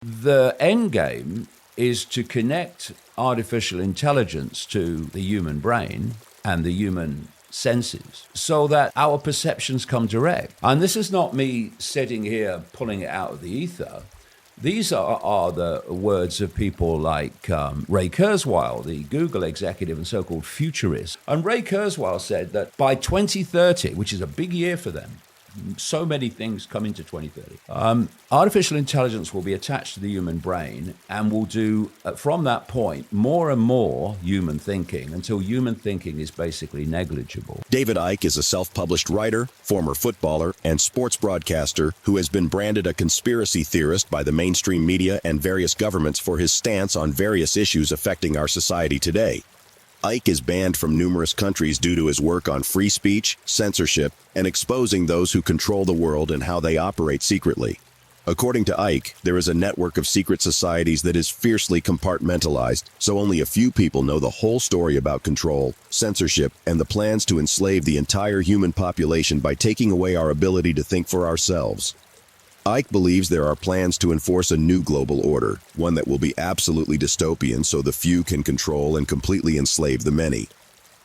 The end game is to connect artificial intelligence to the human brain and the human senses so that our perceptions come direct. And this is not me sitting here pulling it out of the ether. These are the words of people like Ray Kurzweil, the Google executive and so-called futurist. And Ray Kurzweil said that by 2030, which is a big year for them, so many things come into 2030. Artificial intelligence will be attached to the human brain and will do, from that point, more and more human thinking until human thinking is basically negligible. David Icke is a self-published writer, former footballer, and sports broadcaster who has been branded a conspiracy theorist by the mainstream media and various governments for his stance on various issues affecting our society today. Icke is banned from numerous countries due to his work on free speech, censorship, and exposing those who control the world and how they operate secretly. According to Icke, there is a network of secret societies that is fiercely compartmentalized, so only a few people know the whole story about control, censorship, and the plans to enslave the entire human population by taking away our ability to think for ourselves. Icke believes there are plans to enforce a new global order, one that will be absolutely dystopian so the few can control and completely enslave the many.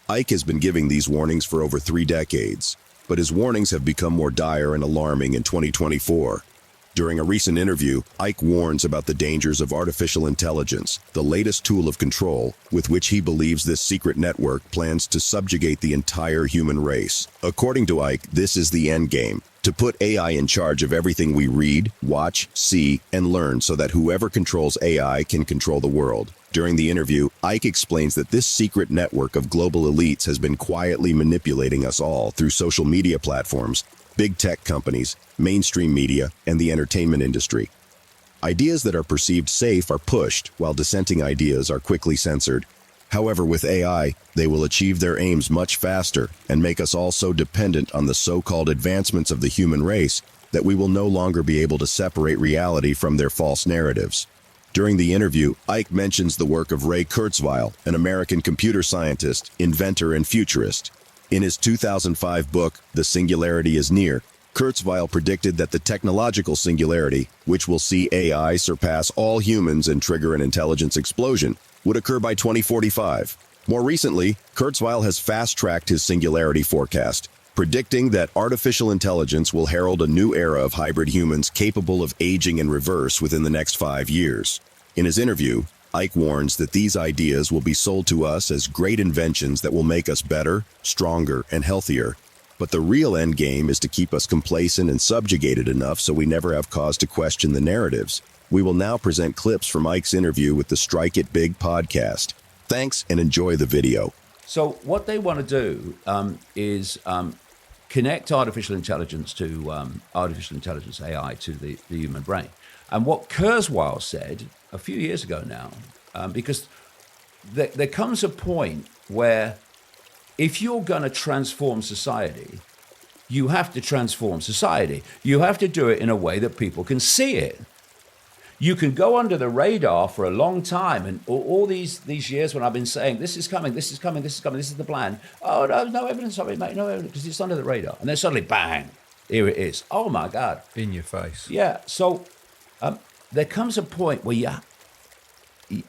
Icke has been giving these warnings for over 3 decades, but his warnings have become more dire and alarming in 2024. During a recent interview, Icke warns about the dangers of artificial intelligence, the latest tool of control, with which he believes this secret network plans to subjugate the entire human race. According to Icke, this is the end game, to put AI in charge of everything we read, watch, see, and learn so that whoever controls AI can control the world. During the interview, Icke explains that this secret network of global elites has been quietly manipulating us all through social media platforms, big tech companies, mainstream media, and the entertainment industry. Ideas that are perceived safe are pushed, while dissenting ideas are quickly censored. However, with AI, they will achieve their aims much faster and make us all so dependent on the so-called advancements of the human race that we will no longer be able to separate reality from their false narratives. During the interview, Icke mentions the work of Ray Kurzweil, an American computer scientist, inventor, and futurist. In his 2005 book, The Singularity is Near, Kurzweil predicted that the technological singularity, which will see AI surpass all humans and trigger an intelligence explosion, would occur by 2045. More recently, Kurzweil has fast-tracked his singularity forecast, predicting that artificial intelligence will herald a new era of hybrid humans capable of aging in reverse within the next 5 years. In his interview, Icke warns that these ideas will be sold to us as great inventions that will make us better, stronger, and healthier. But the real end game is to keep us complacent and subjugated enough so we never have cause to question the narratives. We will now present clips from Icke's interview with the Strike It Big podcast. Thanks and enjoy the video. So what they want to do is connect artificial intelligence to artificial intelligence, AI, to the human brain. And what Kurzweil said a few years ago now, because there comes a point where if you're going to transform society, you have to transform society. You have to do it in a way that people can see it. You can go under the radar for a long time, and all these years when I've been saying, this is coming, this is coming, this is coming, this is the plan. Oh, no evidence of it, mate, no evidence, because it's under the radar. And then suddenly, bang, here it is. Oh, my God. In your face. Yeah, so there comes a point where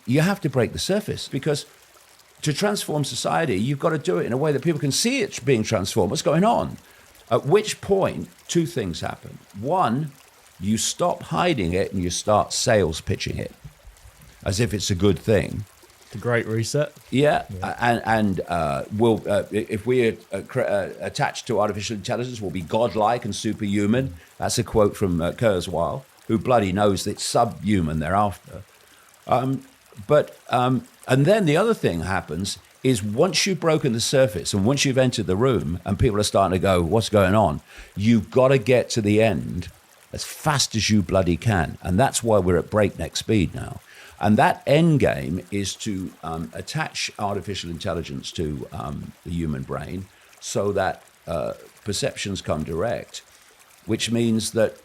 you have to break the surface, because to transform society, you've got to do it in a way that people can see it's being transformed. What's going on? At which point, 2 things happen. One, you stop hiding it and you start sales pitching it as if it's a good thing. The Great Reset. Yeah. And we'll, if we attach to artificial intelligence, we'll be godlike and superhuman. That's a quote from Kurzweil, who bloody knows that it's subhuman thereafter. And then the other thing happens is once you've broken the surface and once you've entered the room and people are starting to go, what's going on? You've got to get to the end as fast as you bloody can. And that's why we're at breakneck speed now. And that end game is to attach artificial intelligence to the human brain so that perceptions come direct, which means that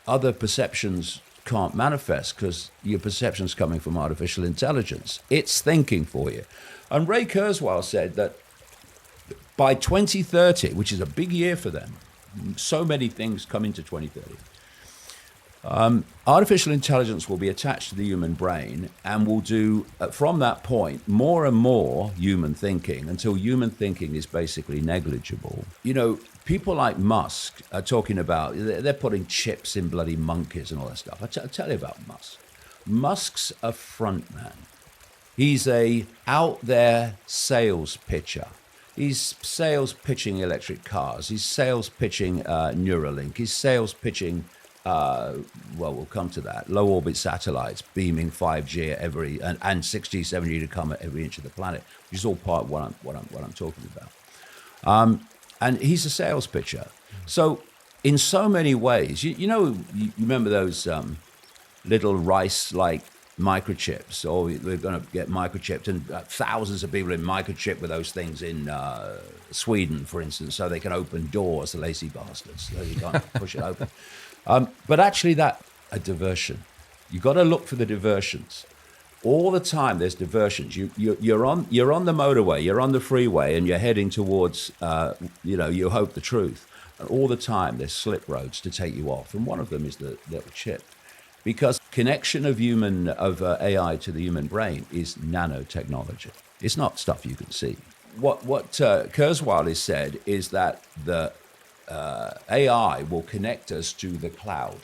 other perceptions can't manifest because your perception's coming from artificial intelligence. It's thinking for you. And Ray Kurzweil said that by 2030, which is a big year for them, so many things come into 2030, Artificial intelligence will be attached to the human brain and will do, from that point, more and more human thinking until human thinking is basically negligible. You know, people like Musk are talking about, they're putting chips in bloody monkeys and all that stuff. I'll tell you about Musk. Musk's a front man. He's a out there sales pitcher. He's sales pitching electric cars. He's sales pitching Neuralink. He's sales pitching, we'll come to that, low orbit satellites beaming 5G at every, and 6G, 7G to come at every inch of the planet, which is all part of what I'm talking about. And he's a sales pitcher. So in so many ways, you remember those little rice-like microchips, or we're going to get microchipped, and thousands of people in microchip with those things in Sweden, for instance, so they can open doors, the lazy bastards, so you can't push it open. But actually a diversion. You've got to look for the diversions. All the time there's diversions. You're on the motorway, you're on the freeway, and you're heading towards, you hope the truth. And all the time there's slip roads to take you off, and one of them is the little chip. Because connection of AI to the human brain is nanotechnology. It's not stuff you can see. What Kurzweil has said is that the AI will connect us to the cloud.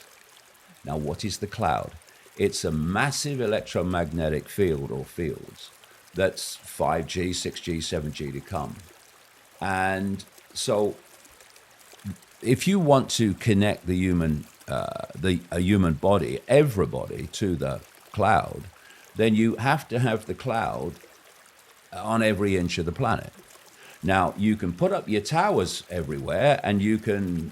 Now, what is the cloud? It's a massive electromagnetic field or fields that's 5G, 6G, 7G to come. And so if you want to connect the human a human body, everybody, to the cloud, then you have to have the cloud on every inch of the planet. Now, you can put up your towers everywhere, and you can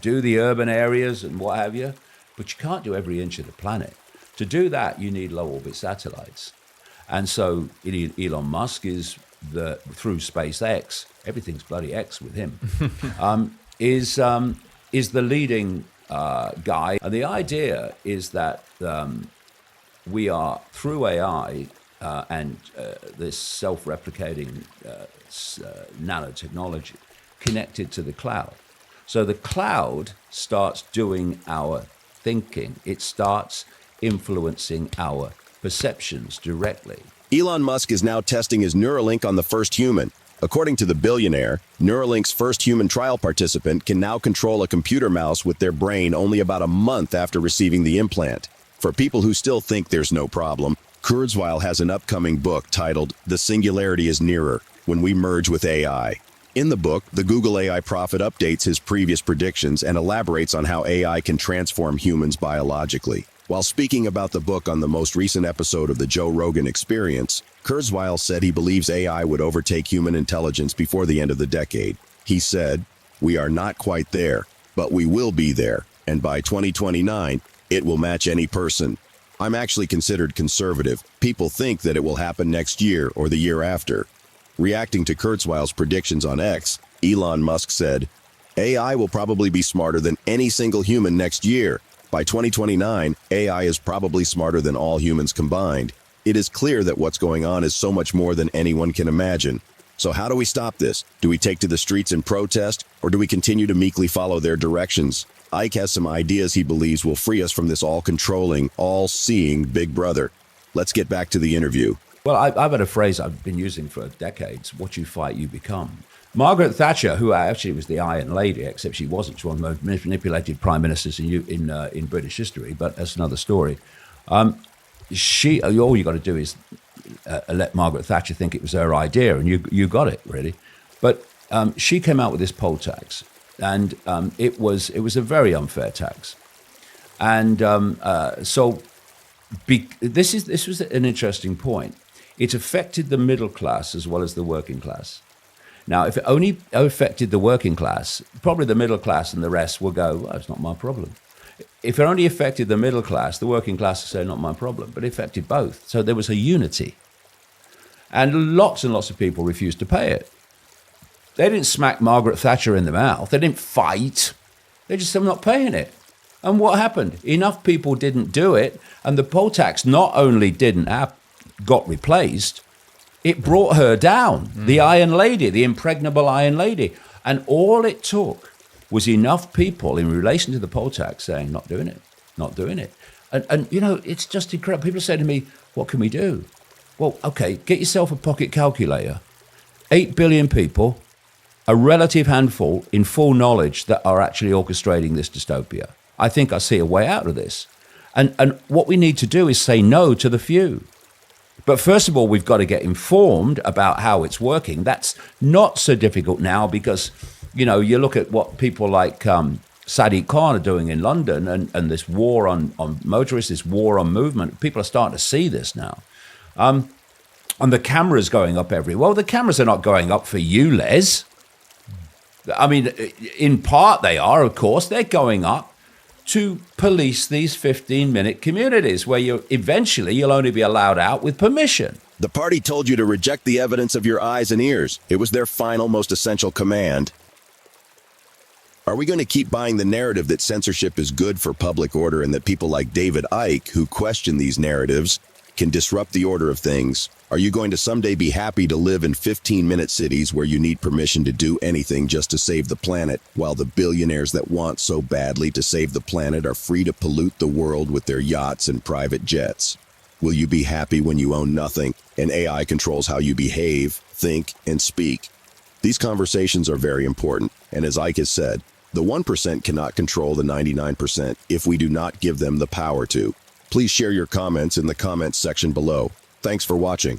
do the urban areas and what have you, but you can't do every inch of the planet. To do that, you need low orbit satellites. And so Elon Musk is through SpaceX, everything's bloody X with him, is the leading guy. And the idea is that we are, through AI and this self-replicating nanotechnology, connected to the cloud. So the cloud starts doing our thinking. It starts influencing our perceptions directly. Elon Musk is now testing his Neuralink on the first human. According to the billionaire, Neuralink's first human trial participant can now control a computer mouse with their brain only about a month after receiving the implant. For people who still think there's no problem, Kurzweil has an upcoming book titled The Singularity is Nearer, When We Merge with AI. In the book, the Google AI prophet updates his previous predictions and elaborates on how AI can transform humans biologically. While speaking about the book on the most recent episode of the Joe Rogan Experience, Kurzweil said he believes AI would overtake human intelligence before the end of the decade. He said, "We are not quite there, but we will be there, and by 2029, it will match any person. I'm actually considered conservative. People think that it will happen next year or the year after." Reacting to Kurzweil's predictions on X, Elon Musk said, "AI will probably be smarter than any single human next year. By 2029, AI is probably smarter than all humans combined. It is clear that what's going on is so much more than anyone can imagine. So how do we stop this? Do we take to the streets and protest, or do we continue to meekly follow their directions?" Ike has some ideas he believes will free us from this all-controlling, all-seeing Big Brother. Let's get back to the interview. Well, I've had a phrase I've been using for decades: what you fight, you become. Margaret Thatcher, who actually was the Iron Lady, except she wasn't. She was one of the most manipulated prime ministers in British history, but that's another story. All you got to do is let Margaret Thatcher think it was her idea, and you got it, really. But she came out with this poll tax, and it was a very unfair tax. And this was an interesting point. It affected the middle class as well as the working class. Now, if it only affected the working class, probably the middle class and the rest will go, well, it's not my problem. If it only affected the middle class, the working class will say, not my problem. But it affected both. So there was a unity. And lots of people refused to pay it. They didn't smack Margaret Thatcher in the mouth. They didn't fight. They just said, I'm not paying it. And what happened? Enough people didn't do it. And the poll tax not only got replaced, it brought her down, the Iron Lady, the impregnable Iron Lady. And all it took was enough people in relation to the poll tax saying, not doing it. not doing it. And it's just incredible. People say to me, what can we do? Well, okay, get yourself a pocket calculator. 8 billion people, a relative handful in full knowledge that are actually orchestrating this dystopia. I think I see a way out of this. And what we need to do is say no to the few. But first of all, we've got to get informed about how it's working. That's not so difficult now because, you look at what people like Sadiq Khan are doing in London and this war on motorists, this war on movement. People are starting to see this now. And the cameras going up everywhere. Well, the cameras are not going up for you, Les. I mean, in part they are, of course. They're going up to police these 15-minute communities where you'll only be allowed out with permission. The party told you to reject the evidence of your eyes and ears. It was their final, most essential command. Are we going to keep buying the narrative that censorship is good for public order and that people like David Icke, who question these narratives, can disrupt the order of things? Are you going to someday be happy to live in 15-minute cities where you need permission to do anything just to save the planet, while the billionaires that want so badly to save the planet are free to pollute the world with their yachts and private jets? Will you be happy when you own nothing and AI controls how you behave, think, and speak? These conversations are very important, and as Ike has said, the 1% cannot control the 99% if we do not give them the power to. Please share your comments in the comments section below. Thanks for watching.